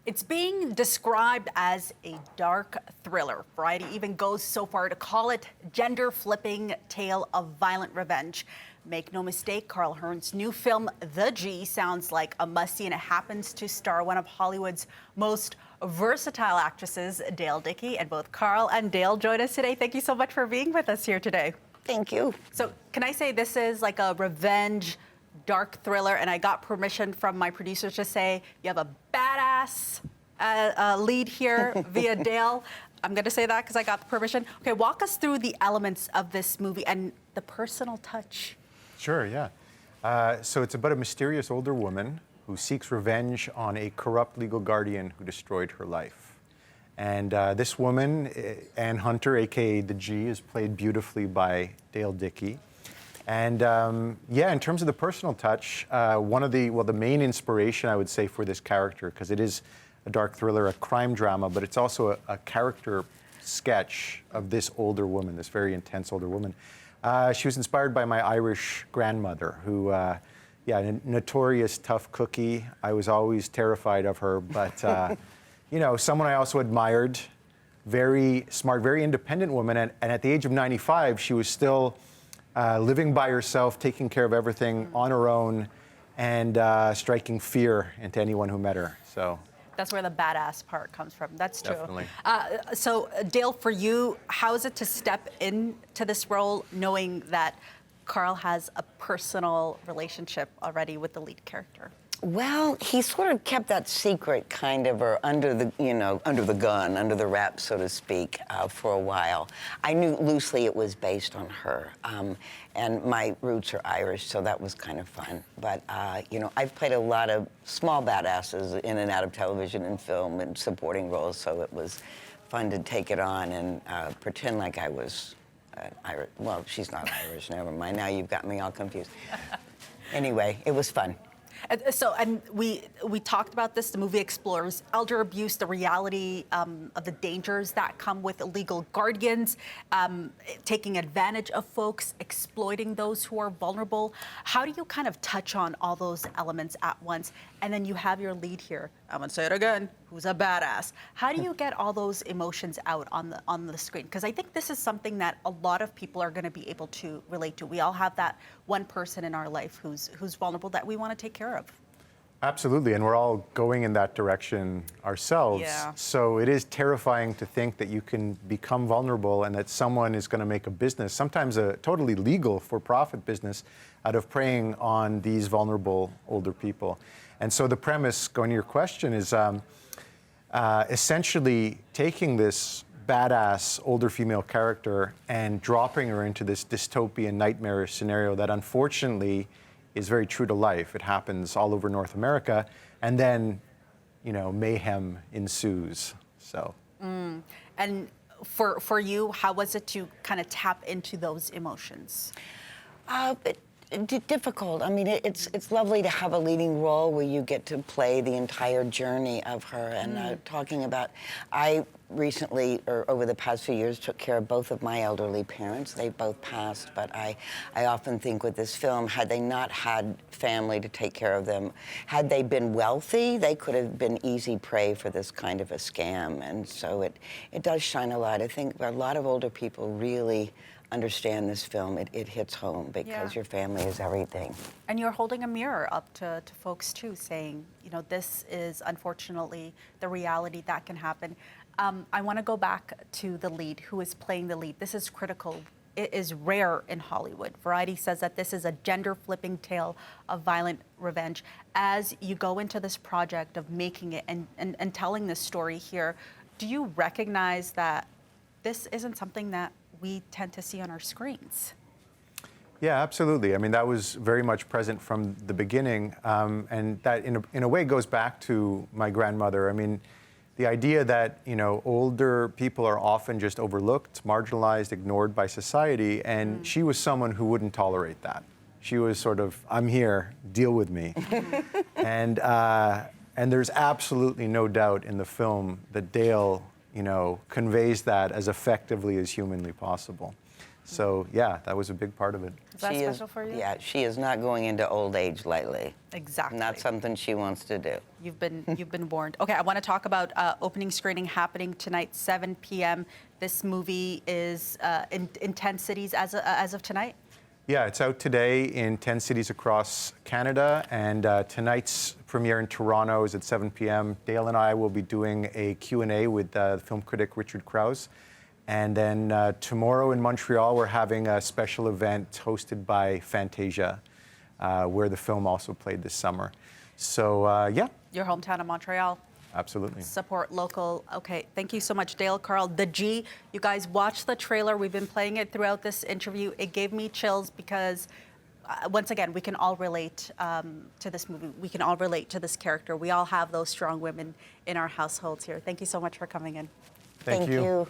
It's being described as a dark thriller. Variety even goes so far to call it gender-flipping tale of violent revenge. Make no mistake, Karl Hearne's new film, The G, sounds like a must-see, and it happens to star one of Hollywood's most versatile actresses, Dale Dickey, and both Karl and Dale join us today. Thank you so much for being with us here today. Thank you. So can I say this is like a revenge dark thriller, and I got permission from my producers to say you have a badass lead here via Dale. I'm going to say that because I got the permission. Okay, walk us through the elements of this movie and the personal touch. Sure, yeah. So it's about a mysterious older woman who seeks revenge on a corrupt legal guardian who destroyed her life. And this woman, Ann Hunter, a.k.a. The G, is played beautifully by Dale Dickey. And yeah, in terms of the personal touch, the main inspiration, I would say, for this character, because it is a dark thriller, a crime drama, but it's also a character sketch of this older woman, this very intense older woman. She was inspired by my Irish grandmother, who, yeah, a notorious tough cookie. I was always terrified of her, but, you know, someone I also admired, very smart, very independent woman. And at the age of 95, she was still living by herself, taking care of everything on her own, and striking fear into anyone who met her. So that's where the badass part comes from. That's true. Definitely. So Dale, for you, how is it to step into this role knowing that Karl has a personal relationship already with the lead character? Well, he sort of kept that secret, kind of, or under the, under the gun, under the wrap, so to speak, for a while. I knew loosely it was based on her, and my roots are Irish, so that was kind of fun. But, I've played a lot of small badasses in and out of television and film and supporting roles, so it was fun to take it on and pretend like I was Irish. Well, she's not Irish, never mind. Now you've got me all confused. Anyway, it was fun. And we talked about this. The movie explores elder abuse, the reality of the dangers that come with illegal guardians, taking advantage of folks, exploiting those who are vulnerable. How do you kind of touch on all those elements at once? And then you have your lead here. I'm gonna say it again. Who's a badass? How do you get all those emotions out on the screen? Because I think this is something that a lot of people are going to be able to relate to. We all have that one person in our life who's vulnerable that we want to take care of. Absolutely, and we're all going in that direction ourselves. Yeah. So it is terrifying to think that you can become vulnerable and that someone is going to make a business, sometimes a totally legal for-profit business, out of preying on these vulnerable older people. And so the premise, going to your question, is essentially taking this badass older female character and dropping her into this dystopian, nightmarish scenario that unfortunately is very true to life. It happens all over North America, and then, mayhem ensues. So. And for you, how was it to kind of tap into those emotions? Difficult. I mean, it's lovely to have a leading role where you get to play the entire journey of her. And talking about, I recently, or over the past few years, took care of both of my elderly parents. They both passed, but I often think with this film, had they not had family to take care of them, had they been wealthy, they could have been easy prey for this kind of a scam. And so it does shine a light. I think a lot of older people really understand this film. It hits home because your family is everything. And you're holding a mirror up to folks too, saying, this is unfortunately the reality that can happen. I want to go back to the lead, who is playing the lead. This is critical. It is rare in Hollywood. Variety says that this is a gender-flipping tale of violent revenge. As you go into this project of making it and telling this story here, do you recognize that this isn't something that we tend to see on our screens? Yeah, absolutely. I mean, that was very much present from the beginning, and that in a way goes back to my grandmother. I mean, the idea that, older people are often just overlooked, marginalized, ignored by society, and she was someone who wouldn't tolerate that. She was sort of, I'm here, deal with me. And there's absolutely no doubt in the film that Dale, conveys that as effectively as humanly possible. So yeah, that was a big part of it. Is that special for you? Yeah, she is not going into old age lightly. Exactly. Not something she wants to do. You've been warned. Okay, I want to talk about opening screening happening tonight, 7 p.m. This movie is in 10 cities as of tonight? Yeah, it's out today in 10 cities across Canada, and tonight's premiere in Toronto is at 7 p.m. Dale and I will be doing a Q&A with film critic Richard Krause. And then tomorrow in Montreal, we're having a special event hosted by Fantasia, where the film also played this summer. So, yeah. Your hometown of Montreal. Absolutely. Support local. Okay, thank you so much, Dale, Karl. The G, you guys watch the trailer. We've been playing it throughout this interview. It gave me chills because, once again, we can all relate to this movie. We can all relate to this character. We all have those strong women in our households here. Thank you so much for coming in. Thank you.